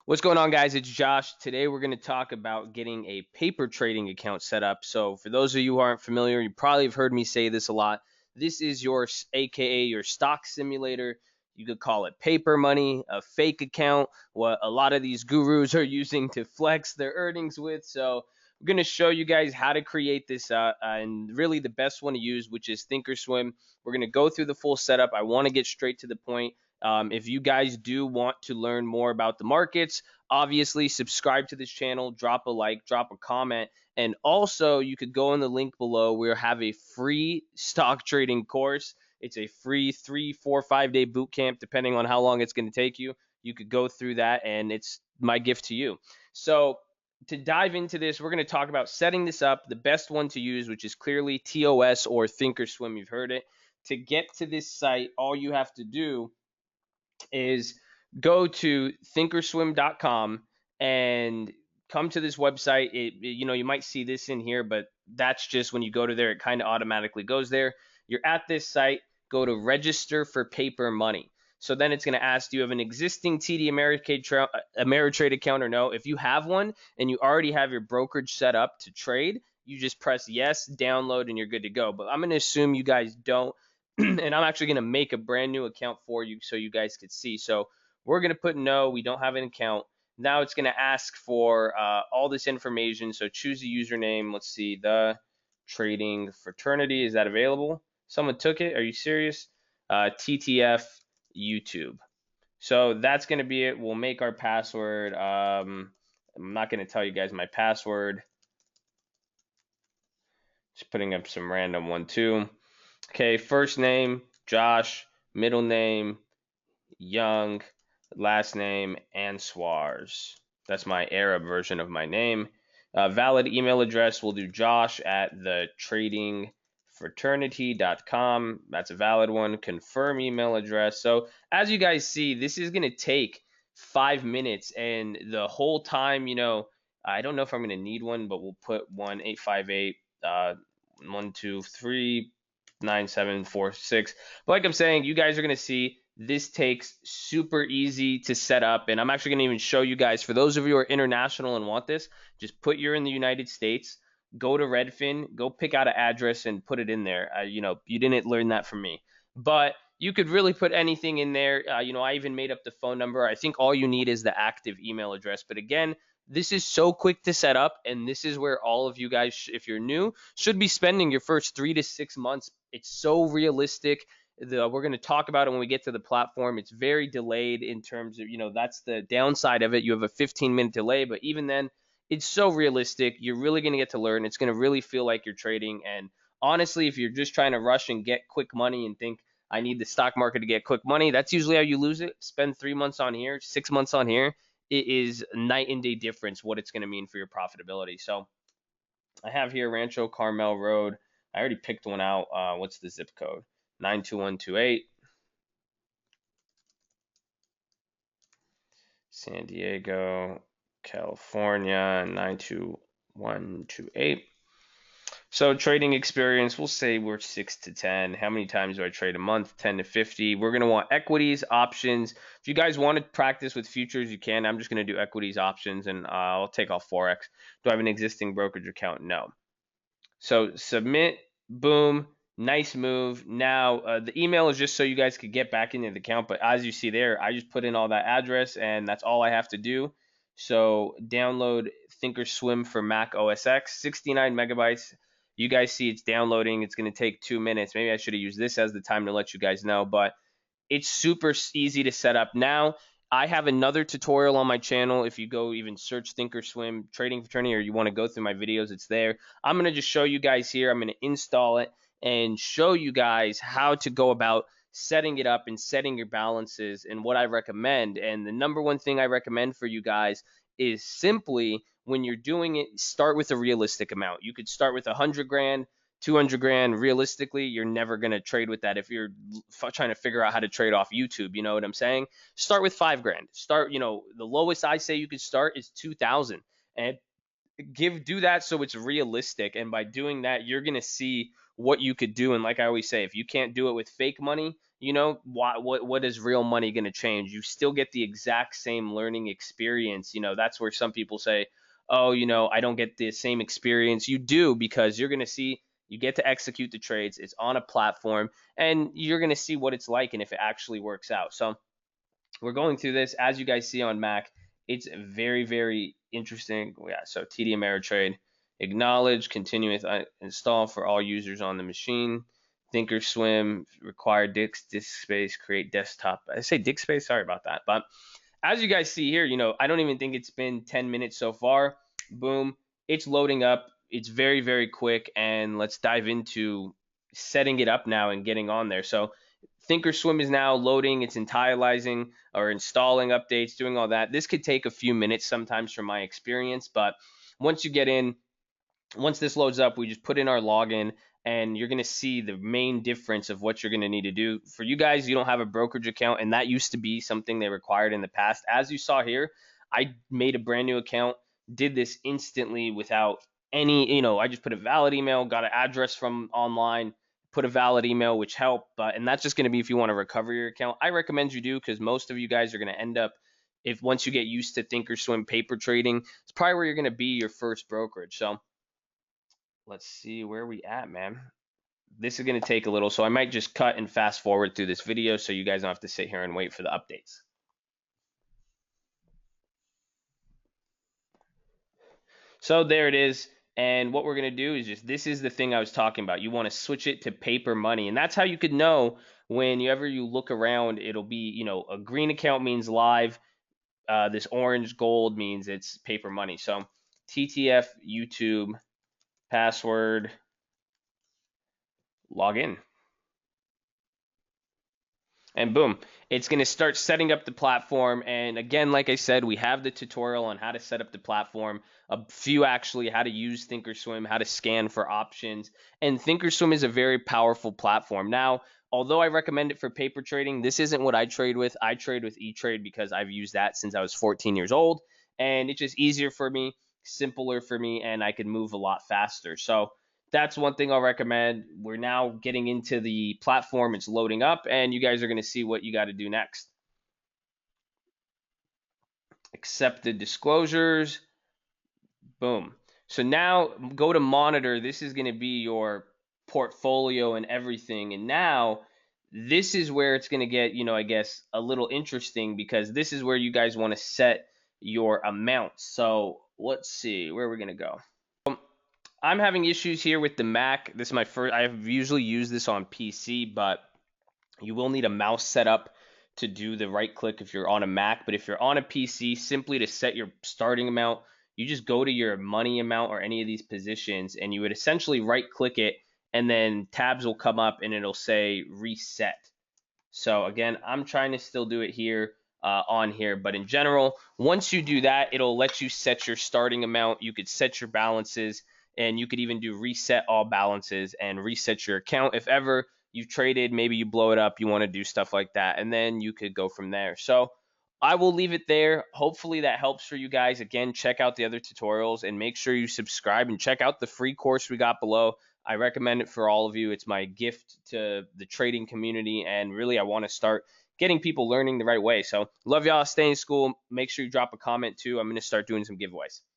What's going on, guys? It's Josh. Today we're going to talk about getting a paper trading account set up. So for those of you who aren't familiar, you probably have heard me say this a lot. This is your AKA your stock simulator. You could call it paper money, a fake account, what a lot of these gurus are using to flex their earnings with. So we're going to show you guys how to create this and really the best one to use, which is thinkorswim. We're going to go through the full setup. I want to get straight to the point. If you guys do want to learn more about the markets, obviously subscribe to this channel, drop a like, drop a comment, and also you could go in the link below. We'll have a free stock trading course. It's a free 3, 4, 5 day boot camp, depending on how long it's going to take you. You could go through that, and it's my gift to you. So to dive into this, we're going to talk about setting this up, the best one to use, which is clearly TOS or thinkorswim. You've heard it. To get to this site, all you have to do is go to thinkorswim.com and come to this website. You might see this in here, but that's just when you go to there, it kind of automatically goes there. You're at this site, go to register for paper money. So then it's going to ask, do you have an existing TD Ameritrade account or no? If you have one and you already have your brokerage set up to trade, you just press yes, download, and you're good to go. But I'm going to assume you guys don't. And I'm actually going to make a brand new account for you so you guys could see. So we're going to put no, we don't have an account. Now it's going to ask for all this information. So choose a username. Let's see, the trading fraternity. Is that available? Someone took it. Are you serious? TTF YouTube. So that's going to be it. We'll make our password. I'm not going to tell you guys my password. Just putting up some random one too. Okay, first name, Josh, middle name, Young, last name, Answars. That's my Arab version of my name. Valid email address, we'll do josh at thetradingfraternity.com. That's a valid one. Confirm email address. So as you guys see, this is going to take 5 minutes, and the whole time, I don't know if I'm going to need one, but we'll put 1-858 123 9746. But like I'm saying, you guys are going to see this takes super easy to set up. And I'm actually going to even show you guys, for those of you who are international and want this, just put you're in the United States, go to Redfin, go pick out an address and put it in there. You didn't learn that from me. But you could really put anything in there. I even made up the phone number. I think all you need is the active email address. But again, this is so quick to set up, and this is where all of you guys, if you're new, should be spending your first 3 to 6 months. It's so realistic. We're going to talk about it when we get to the platform. It's very delayed in terms of, that's the downside of it. You have a 15-minute delay, but even then, it's so realistic. You're really going to get to learn. It's going to really feel like you're trading. And honestly, if you're just trying to rush and get quick money and think, I need the stock market to get quick money, that's usually how you lose it. Spend 3 months on here, 6 months on here. It is night and day difference what it's going to mean for your profitability. So I have here Rancho Carmel Road. I already picked one out. What's the zip code? 92128. San Diego, California, 92128. So trading experience, we'll say we're 6 to 10. How many times do I trade a month? 10 to 50. We're going to want equities, options. If you guys want to practice with futures, you can. I'm just going to do equities, options, and I'll take off Forex. Do I have an existing brokerage account? No. So submit, boom, nice move. Now, the email is just so you guys could get back into the account. But as you see there, I just put in all that address, and that's all I have to do. So download thinkorswim for Mac OS X, 69 megabytes. You guys see it's downloading. It's going to take 2 minutes. Maybe I should have used this as the time to let you guys know, but it's super easy to set up. Now, I have another tutorial on my channel. If you go even search thinkorswim trading fraternity, or you want to go through my videos, it's there. I'm going to just show you guys here. I'm going to install it and show you guys how to go about setting it up and setting your balances and what I recommend. And the number one thing I recommend for you guys is simply, when you're doing it, start with a realistic amount. You could start with 100 grand, 200 grand. Realistically, you're never going to trade with that if you're trying to figure out how to trade off YouTube. You know what I'm saying? Start with 5 grand. Start, the lowest I say you could start is 2,000, and do that so it's realistic. And by doing that, you're going to see what you could do. And like I always say, if you can't do it with fake money, what is real money going to change? You still get the exact same learning experience. That's where some people say, oh, I don't get the same experience. You do, because you're going to see, you get to execute the trades. It's on a platform, and you're going to see what it's like and if it actually works out. So we're going through this, as you guys see on Mac. It's very, very interesting. Yeah, so TD Ameritrade, acknowledge, continue with install for all users on the machine. Thinkorswim, require disk space, create desktop. I say disk space, sorry about that. But as you guys see here, I don't even think it's been 10 minutes so far. Boom, it's loading up. It's very, very quick. And let's dive into setting it up now and getting on there. So thinkorswim is now loading. It's initializing or installing updates, doing all that. This could take a few minutes sometimes from my experience, but once you get in, once this loads up, we just put in our login, and you're going to see the main difference of what you're going to need to do. For you guys, you don't have a brokerage account, and that used to be something they required in the past. As you saw here, I made a brand new account, did this instantly without any, I just put a valid email, got an address from online, put a valid email, which helped. And that's just going to be if you want to recover your account. I recommend you do, because most of you guys are going to end up, if once you get used to thinkorswim paper trading, it's probably where you're going to be your first brokerage. So let's see where we at, man. This is going to take a little, so I might just cut and fast forward through this video so you guys don't have to sit here and wait for the updates. So there it is. And what we're going to do is just, this is the thing I was talking about. You want to switch it to paper money. And that's how you could know whenever you look around, it'll be, a green account means live. This orange gold means it's paper money. So TTF YouTube password login. And boom, it's going to start setting up the platform. And again, like I said, we have the tutorial on how to set up the platform, a few actually, how to use thinkorswim, how to scan for options. And thinkorswim is a very powerful platform. Now, although I recommend it for paper trading, this isn't what I trade with. I trade with E-Trade because I've used that since I was 14 years old. And it's just easier for me, simpler for me, and I can move a lot faster. So that's one thing I'll recommend. We're now getting into the platform. It's loading up, and you guys are going to see what you got to do next. Accept the disclosures. Boom. So now go to monitor. This is going to be your portfolio and everything. And now this is where it's going to get, I guess, a little interesting, because this is where you guys want to set your amounts. So let's see where we're going to go. I'm having issues here with the Mac. This is my first. I've usually used this on PC, but you will need a mouse setup to do the right click if you're on a Mac. But if you're on a PC, simply to set your starting amount, you just go to your money amount or any of these positions, and you would essentially right click it, and then tabs will come up and it'll say reset. So again, I'm trying to still do it here on here, but in general, once you do that, it'll let you set your starting amount. You could set your balances, and you could even do reset all balances and reset your account if ever you've traded, maybe you blow it up, you want to do stuff like that, and then you could go from there. So I will leave it there. Hopefully that helps for you guys. Again, check out the other tutorials and make sure you subscribe and check out the free course we got below. I recommend it for all of you. It's my gift to the trading community, and really I want to start getting people learning the right way. So love y'all. Stay in school. Make sure you drop a comment too. I'm going to start doing some giveaways.